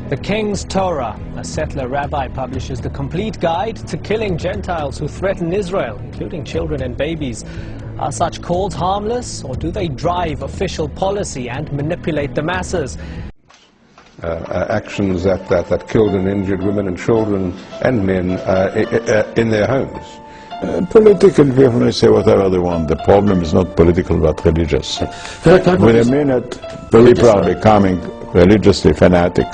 The King's Torah, a settler rabbi, publishes the complete guide to killing Gentiles who threaten Israel, including children and babies. Are such calls harmless, or do they drive official policy and manipulate the masses? Actions that killed and injured women and children and men in their homes. Political people may say whatever they want. The problem is not political but religious. With a minute, people are becoming religiously fanatic.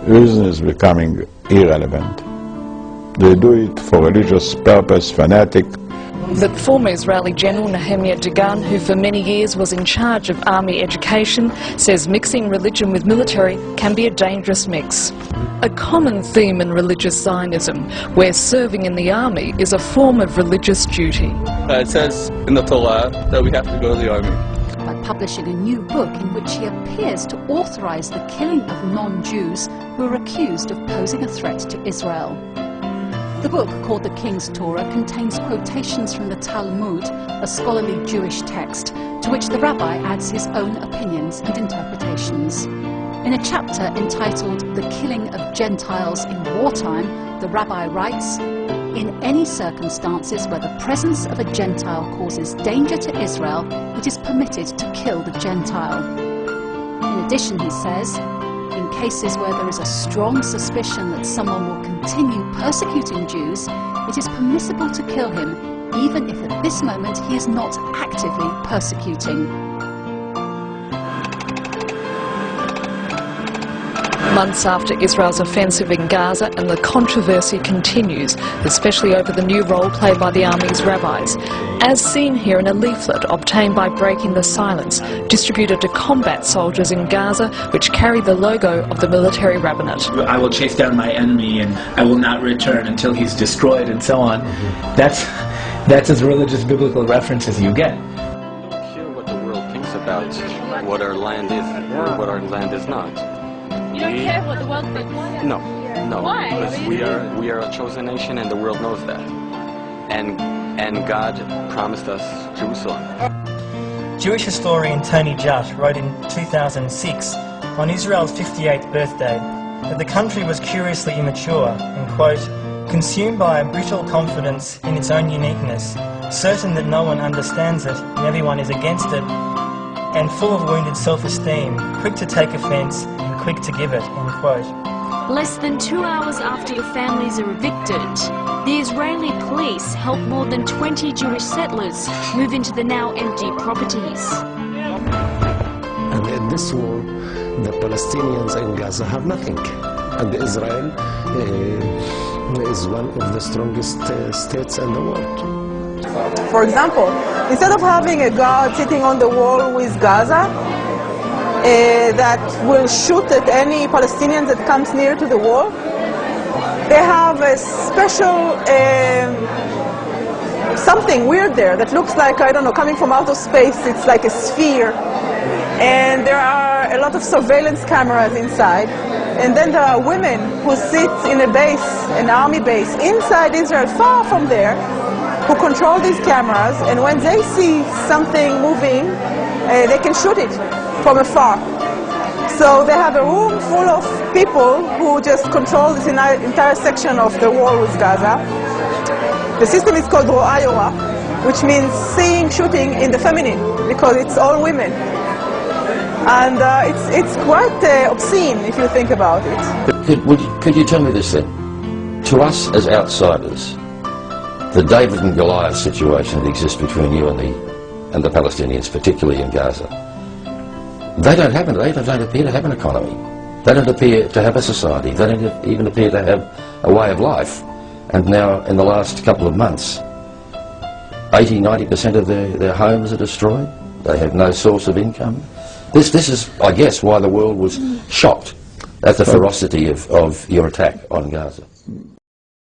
Reason is becoming irrelevant. They do it for religious purpose, fanatic. But former Israeli General Nehemiah Dagan, who for many years was in charge of army education, says mixing religion with military can be a dangerous mix. A common theme in religious Zionism, where serving in the army is a form of religious duty. It says in the Torah that we have to go to the army. By publishing a new book in which he appears to authorize the killing of non-Jews who are accused of posing a threat to Israel. The book, called The King's Torah, contains quotations from the Talmud, a scholarly Jewish text, to which the rabbi adds his own opinions and interpretations. In a chapter entitled The Killing of Gentiles in Wartime, the rabbi writes, "In any circumstances where the presence of a Gentile causes danger to Israel, it is permitted to kill the Gentile." In addition, he says, in cases where there is a strong suspicion that someone will continue persecuting Jews, it is permissible to kill him, even if at this moment he is not actively persecuting. Months after Israel's offensive in Gaza, and the controversy continues, especially over the new role played by the army's rabbis, as seen here in a leaflet obtained by Breaking the Silence, distributed to combat soldiers in Gaza, which carry the logo of the military rabbinate. I will chase down my enemy and I will not return until he's destroyed, and so on. That's as religious biblical reference as you get. We don't care what the world thinks about what our land is or what our land is not. You don't care what the world thinks? No. Why? Because we are a chosen nation, and the world knows that. And God promised us Jerusalem. Jewish historian Tony Jutt wrote in 2006, on Israel's 58th birthday, that the country was curiously immature and, quote, consumed by a brittle confidence in its own uniqueness, certain that no one understands it and everyone is against it, and full of wounded self-esteem, quick to take offence and quick to give it, end quote. Less than 2 hours after the families are evicted, the Israeli police help more than 20 Jewish settlers move into the now empty properties. And in this war, the Palestinians in Gaza have nothing. And Israel is one of the strongest states in the world. For example, instead of having a guard sitting on the wall with Gaza that will shoot at any Palestinian that comes near to the wall, they have a special something weird there that looks like, I don't know, coming from outer space. It's like a sphere. And there are a lot of surveillance cameras inside. And then there are women who sit in a base, an army base, inside Israel, far from there, who control these cameras, and when they see something moving, they can shoot it from afar. So they have a room full of people who just control this entire section of the wall with Gaza. The system is called Ro'a Yora, which means seeing shooting in the feminine, because it's all women. And it's quite obscene if you think about it. Could you tell me this then? To us as outsiders, the David and Goliath situation that exists between you and the Palestinians, particularly in Gaza, they don't appear to have an economy. They don't appear to have a society. They don't even appear to have a way of life. And now, in the last couple of months, 80–90% of their homes are destroyed. They have no source of income. This is, I guess, why the world was shocked at the ferocity of your attack on Gaza.